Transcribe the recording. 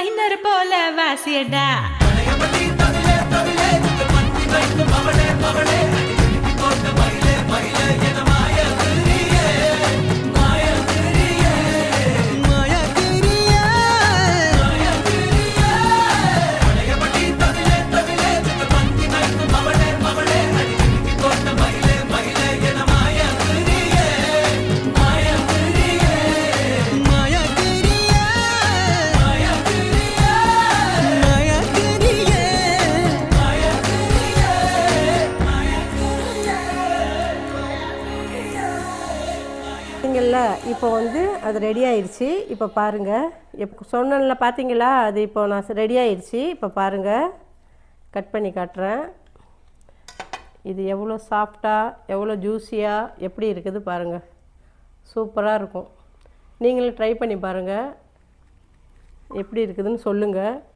Minor போல வாசியடா இப்போ வந்து அது ரெடி ஆயிடுச்சு. இப்போ பாருங்கள், இப்போ சொன்னல பார்த்தீங்களா, அது இப்போ நான் ரெடி ஆயிடுச்சு. இப்போ பாருங்கள், கட் பண்ணி காட்டுறேன். இது எவ்வளோ சாஃப்டாக, எவ்வளோ ஜூஸியாக எப்படி இருக்குது பாருங்கள். சூப்பராக இருக்கும். நீங்களும் ட்ரை பண்ணி பாருங்கள், எப்படி இருக்குதுன்னு சொல்லுங்கள்.